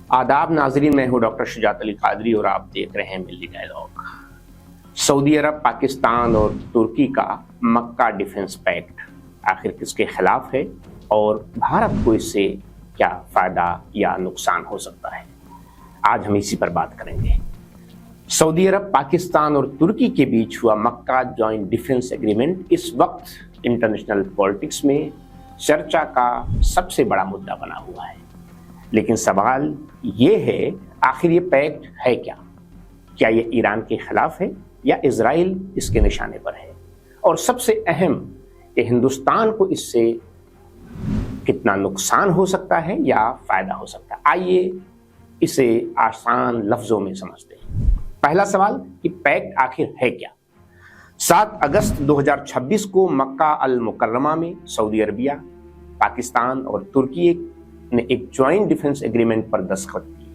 आदाब नाजरीन, मैं हूं डॉक्टर शुजात अली कादरी और आप देख रहे हैं मिल्ली डायलॉग। सऊदी अरब, पाकिस्तान और तुर्की का मक्का डिफेंस पैक्ट आखिर किसके खिलाफ है और भारत को इससे क्या फायदा या नुकसान हो सकता है, आज हम इसी पर बात करेंगे। सऊदी अरब, पाकिस्तान और तुर्की के बीच हुआ मक्का जॉइंट डिफेंस एग्रीमेंट इस वक्त इंटरनेशनल पॉलिटिक्स में चर्चा का सबसे बड़ा मुद्दा बना हुआ है। लेकिन सवाल ये है, आखिर ये पैक्ट है क्या? क्या ये ईरान के खिलाफ है या इजराइल इसके निशाने पर है? और सबसे अहम कि हिंदुस्तान को इससे कितना नुकसान हो सकता है या फायदा हो सकता है। आइए इसे आसान लफ्जों में समझते हैं। पहला सवाल कि पैक्ट आखिर है क्या। 7 अगस्त 2026 को मक्का अल मुकर्रमा में सऊदी अरबिया, पाकिस्तान और तुर्की ने एक ज्वाइंट डिफेंस एग्रीमेंट पर दस्तखत किए।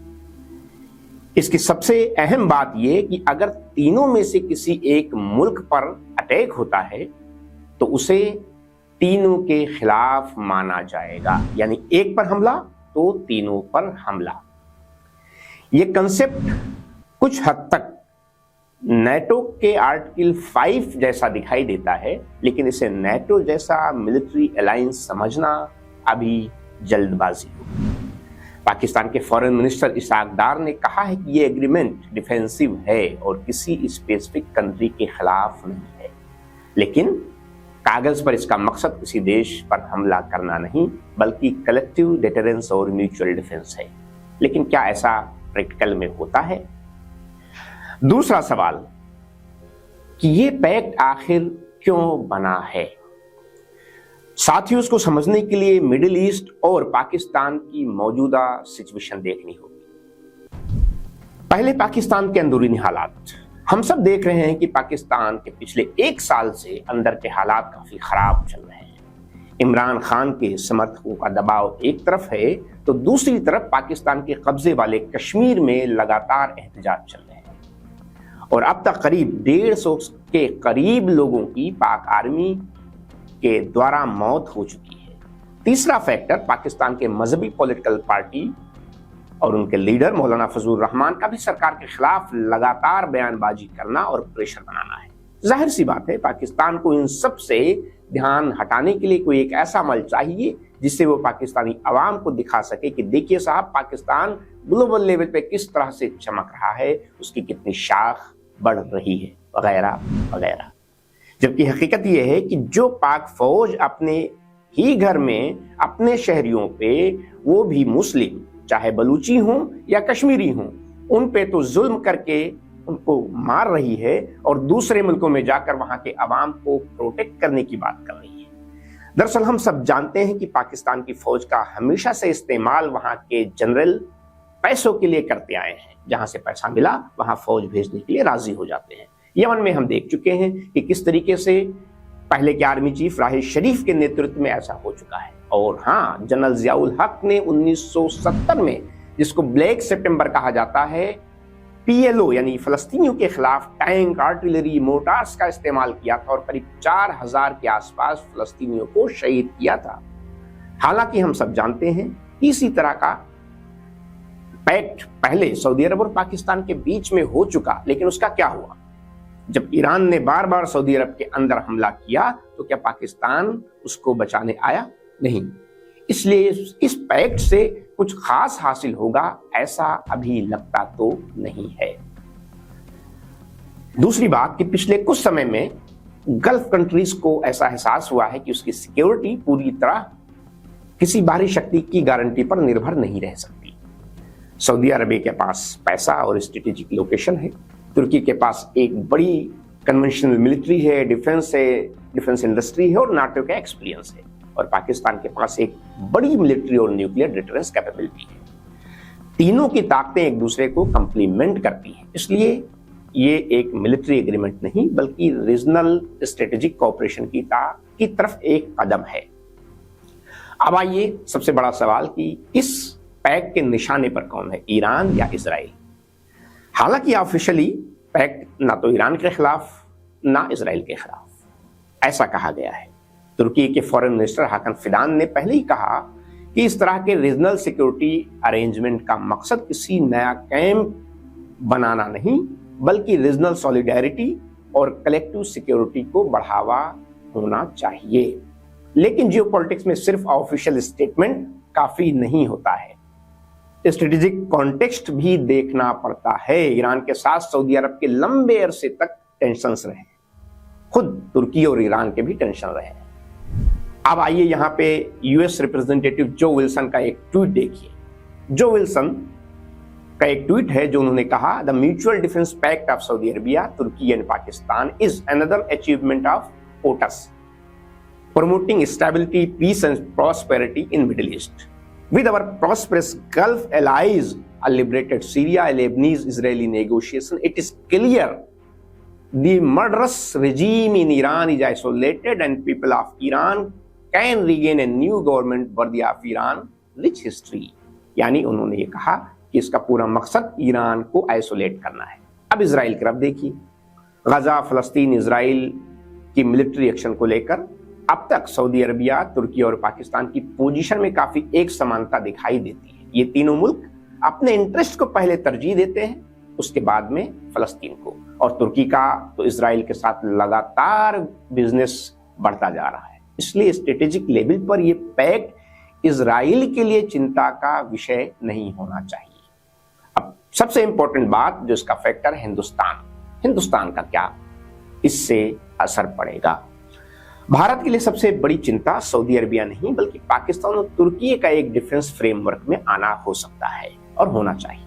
इसकी सबसे अहम बात यह कि अगर तीनों में से किसी एक मुल्क पर अटैक होता है तो उसे तीनों के खिलाफ माना जाएगा, यानी एक पर हमला तो तीनों पर हमला। यह कंसेप्ट कुछ हद तक नेटो के आर्टिकल 5 जैसा दिखाई देता है, लेकिन इसे नेटो जैसा मिलिट्री अलायंस समझना अभी जल्दबाजी हो। पाकिस्तान के फॉरेन मिनिस्टर इसहाक डार ने कहा है कि यह एग्रीमेंट डिफेंसिव है और किसी स्पेसिफिक कंट्री के खिलाफ नहीं है, लेकिन कागज पर इसका मकसद किसी देश पर हमला करना नहीं बल्कि कलेक्टिव डिटरेंस और म्यूचुअल डिफेंस है। लेकिन क्या ऐसा प्रैक्टिकल में होता है? दूसरा सवाल कि यह पैक्ट आखिर क्यों बना है। साथियों, उसको समझने के लिए मिडिल ईस्ट और पाकिस्तान की मौजूदा सिचुएशन देखनी होगी। पहले पाकिस्तान के अंदरूनी हालात। हम सब देख रहे हैं कि पाकिस्तान के पिछले 1 साल से अंदर के हालात काफी खराब चल रहे हैं। इमरान खान के समर्थकों का दबाव एक तरफ है तो दूसरी तरफ पाकिस्तान के कब्जे वाले कश्मीर में लगातार एहतजाज चल रहे हैं और अब तक करीब 150 के करीब लोगों की पाक आर्मी के द्वारा मौत हो चुकी है। तीसरा फैक्टर पाकिस्तान के मजहबी पॉलिटिकल पार्टी और उनके लीडर मौलाना फजलुर रहमान का भी सरकार के खिलाफ लगातार बयानबाजी करना और प्रेशर बनाना है। जाहिर सी बात है, पाकिस्तान को इन सब से ध्यान हटाने के लिए कोई एक ऐसा अमल चाहिए जिससे वो पाकिस्तानी अवाम को दिखा सके कि देखिए साहब, पाकिस्तान ग्लोबल लेवल पे किस तरह से चमक रहा है, उसकी कितनी शाख बढ़ रही है, वगैरह वगैरह। जबकि हकीकत यह है कि जो पाक फौज अपने ही घर में अपने शहरियों पे, वो भी मुस्लिम, चाहे बलूची हों या कश्मीरी हों, उन पे तो जुल्म करके उनको मार रही है और दूसरे मुल्कों में जाकर वहां के अवाम को प्रोटेक्ट करने की बात कर रही है। दरअसल हम सब जानते हैं कि पाकिस्तान की फौज का हमेशा से इस्तेमाल वहां के जनरल पैसों के लिए करते आए हैं। जहां से पैसा मिला वहां फौज भेजने के लिए राजी हो जाते हैं। यमन में हम देख चुके हैं कि किस तरीके से पहले के आर्मी चीफ राहिल शरीफ के नेतृत्व में ऐसा हो चुका है। और हाँ, जनरल जियाउल हक ने 1970 में, जिसको ब्लैक सितंबर कहा जाता है, PLO यानी फलस्तीनियों के खिलाफ टैंक, आर्टिलरी, मोटार्स का इस्तेमाल किया था और करीब 4000 के आसपास फलस्तीनियों को शहीद किया था। हालांकि हम सब जानते हैं इसी तरह का पैक्ट पहले सऊदी अरब और पाकिस्तान के बीच में हो चुका, लेकिन उसका क्या हुआ? जब ईरान ने बार बार सऊदी अरब के अंदर हमला किया तो क्या पाकिस्तान उसको बचाने आया? नहीं। इसलिए इस पैक्ट से कुछ खास हासिल होगा ऐसा अभी लगता तो नहीं है। दूसरी बात कि पिछले कुछ समय में गल्फ कंट्रीज को ऐसा एहसास हुआ है कि उसकी सिक्योरिटी पूरी तरह किसी बाहरी शक्ति की गारंटी पर निर्भर नहीं रह सकती। सऊदी अरब के पास पैसा और स्ट्रेटेजिक लोकेशन है, तुर्की के पास एक बड़ी कन्वेंशनल मिलिट्री है, डिफेंस इंडस्ट्री है और नाटो का एक्सपीरियंस है, और पाकिस्तान के पास एक बड़ी मिलिट्री और न्यूक्लियर डिटरेंस कैपेबिलिटी है। तीनों की ताकतें एक दूसरे को कंप्लीमेंट करती हैं। इसलिए ये एक मिलिट्री एग्रीमेंट नहीं बल्कि रीजनल स्ट्रेटेजिक कोऑपरेशन की तरफ एक कदम है। अब आइए सबसे बड़ा सवाल कि इस पैक्ट के निशाने पर कौन है, ईरान या इजराइल? हालांकि ऑफिशियली पैक्ट ना तो ईरान के खिलाफ ना इजराइल के खिलाफ ऐसा कहा गया है। तुर्की के फॉरेन मिनिस्टर हाकन फिदान ने पहले ही कहा कि इस तरह के रीजनल सिक्योरिटी अरेंजमेंट का मकसद किसी नया कैंप बनाना नहीं, बल्कि रीजनल सॉलिडेरिटी और कलेक्टिव सिक्योरिटी को बढ़ावा होना चाहिए। लेकिन जियोपॉलिटिक्स में सिर्फ ऑफिशियल स्टेटमेंट काफी नहीं होता है, स्ट्रेटेजिक कॉन्टेक्स्ट भी देखना पड़ता है। ईरान के साथ सऊदी अरब के लंबे अरसे तक टेंशंस रहे, खुद तुर्की और ईरान के भी टेंशन रहे। अब आइए यहाँ पे यूएस रिप्रेजेंटेटिव जो विल्सन का एक ट्वीट देखिए। जो विल्सन का एक ट्वीट है जो उन्होंने कहा, the mutual defense pact of Saudi Arabia, Turkey and Pakistan is another achievement of ours, promoting stability, peace and prosperity in Middle East. With our prosperous Gulf allies, a liberated Syria, a Lebanese-Israeli negotiation, it is clear the murderous regime in Iran is isolated and people of Iran can regain a new government worthy of Iran rich history. यानी उन्होंने ये कहा कि इसका पूरा मकसद Iran को isolate करना है। अब इजराइल की तरफ देखिए। गजा, फलस्तीन, इजराइल की मिलिट्री एक्शन को लेकर अब तक सऊदी अरबिया, तुर्की और पाकिस्तान की पोजीशन में काफी एक समानता दिखाई देती है। ये तीनों मुल्क अपने इंटरेस्ट को पहले तरजीह देते हैं, उसके बाद में फलस्तीन को। और तुर्की का तो इजराइल के साथ लगातार बिजनेस बढ़ता जा रहा है। इसलिए स्ट्रेटेजिक लेवल पर यह पैक्ट इजराइल के लिए चिंता का विषय नहीं होना चाहिए। अब सबसे इंपॉर्टेंट बात जो इसका फैक्टर है, हिंदुस्तान का क्या इससे असर पड़ेगा। भारत के लिए सबसे बड़ी चिंता सऊदी अरबिया नहीं बल्कि पाकिस्तान और तुर्की का एक डिफेंस फ्रेमवर्क में आना हो सकता है और होना चाहिए।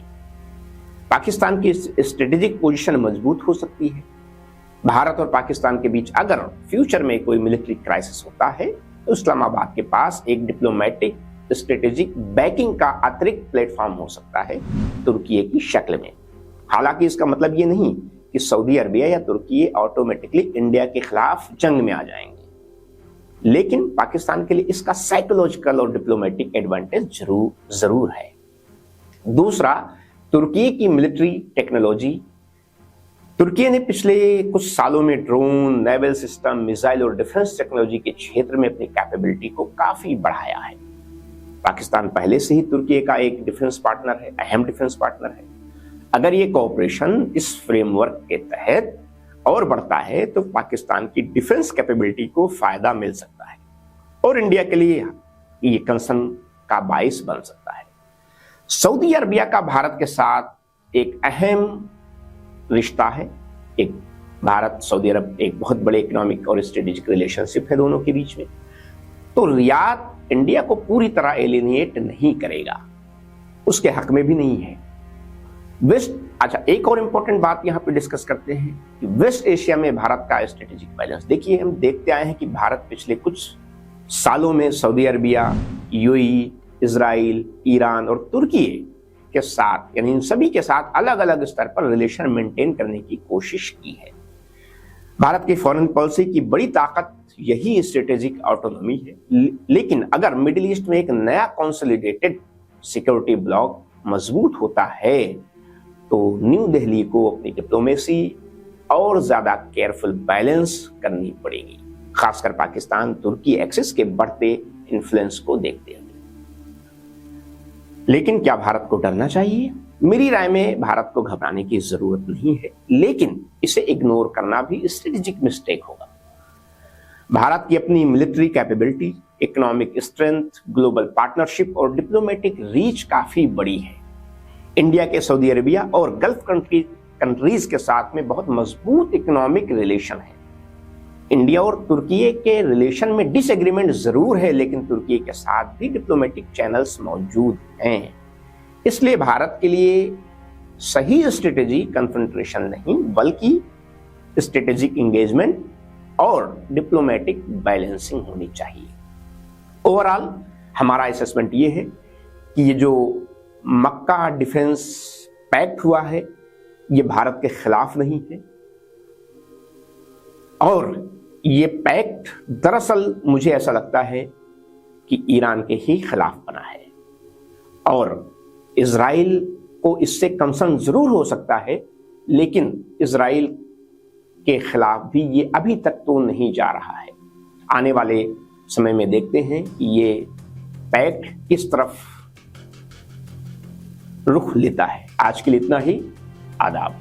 पाकिस्तान की स्ट्रेटेजिक पोजीशन मजबूत हो सकती है। भारत और पाकिस्तान के बीच अगर फ्यूचर में कोई मिलिट्री क्राइसिस होता है तो इस्लामाबाद के पास एक डिप्लोमेटिक स्ट्रेटेजिक बैकिंग का अतिरिक्त प्लेटफॉर्म हो सकता है तुर्की की शक्ल में। हालांकि इसका मतलब ये नहीं कि सऊदी अरबिया या तुर्की ऑटोमेटिकली इंडिया के खिलाफ जंग में आ जाएंगे, लेकिन पाकिस्तान के लिए इसका साइकोलॉजिकल और डिप्लोमेटिक एडवांटेज जरूर है। दूसरा, तुर्की की मिलिट्री टेक्नोलॉजी। तुर्की ने पिछले कुछ सालों में ड्रोन, नेवल सिस्टम, मिसाइल और डिफेंस टेक्नोलॉजी के क्षेत्र में अपनी कैपेबिलिटी को काफी बढ़ाया है। पाकिस्तान पहले से ही तुर्की का एक डिफेंस पार्टनर है, अहम डिफेंस पार्टनर है। अगर ये कोऑपरेशन इस फ्रेमवर्क के तहत और बढ़ता है तो पाकिस्तान की डिफेंस कैपेबिलिटी को फायदा मिल सकता है और इंडिया के लिए ये कंसर्न का बाइस बन सकता है। सऊदी अरबिया का भारत के साथ एक अहम रिश्ता है। एक भारत सऊदी अरब एक बहुत बड़े इकोनॉमिक और स्ट्रेटेजिक रिलेशनशिप है दोनों के बीच में। तो रियाद इंडिया को पूरी तरह एलिनिएट नहीं करेगा, उसके हक में भी नहीं है। अच्छा, एक और इंपॉर्टेंट बात यहां पे डिस्कस करते हैं कि वेस्ट एशिया में भारत का स्ट्रेटेजिक बैलेंस। देखिए, हम देखते आए हैं कि भारत पिछले कुछ सालों में Saudi Arabia, UAE, Israel, Iran और तुर्की के साथ, यानी इन सभी के साथ अलग अलग स्तर पर रिलेशन मेंटेन करने की कोशिश की है। भारत की फॉरेन पॉलिसी की बड़ी ताकत यही स्ट्रेटेजिक ऑटोनॉमी है। लेकिन अगर मिडिल ईस्ट में एक नया कंसोलिडेटेड सिक्योरिटी ब्लॉक मजबूत होता है तो न्यू दिल्ली को अपनी डिप्लोमेसी और ज्यादा केयरफुल बैलेंस करनी पड़ेगी, खासकर पाकिस्तान तुर्की एक्सिस के बढ़ते इन्फ्लुएंस को देखते हुए। लेकिन क्या भारत को डरना चाहिए? मेरी राय में भारत को घबराने की जरूरत नहीं है, लेकिन इसे इग्नोर करना भी स्ट्रेटेजिक मिस्टेक होगा। भारत की अपनी military capability, economic strength, global partnership और डिप्लोमेटिक रीच काफी बड़ी है। इंडिया के सऊदी अरेबिया और गल्फ कंट्रीज के साथ में बहुत मजबूत इकोनॉमिक रिलेशन है। इंडिया और तुर्की के रिलेशन में डिसएग्रीमेंट जरूर है, लेकिन तुर्की के साथ भी डिप्लोमेटिक चैनल्स मौजूद हैं। इसलिए भारत के लिए सही स्ट्रेटेजी कन्फ्रंटेशन नहीं बल्कि स्ट्रेटेजिक एंगेजमेंट और डिप्लोमेटिक बैलेंसिंग होनी चाहिए। ओवरऑल हमारा असेसमेंट ये है कि ये जो मक्का डिफेंस पैक्ट हुआ है ये भारत के खिलाफ नहीं है, और ये पैक्ट दरअसल मुझे ऐसा लगता है कि ईरान के ही खिलाफ बना है, और इजराइल को इससे कंसर्न जरूर हो सकता है, लेकिन इजराइल के खिलाफ भी ये अभी तक तो नहीं जा रहा है। आने वाले समय में देखते हैं कि ये पैक्ट किस तरफ रुख लेता है। आज के लिए इतना ही। आदाब।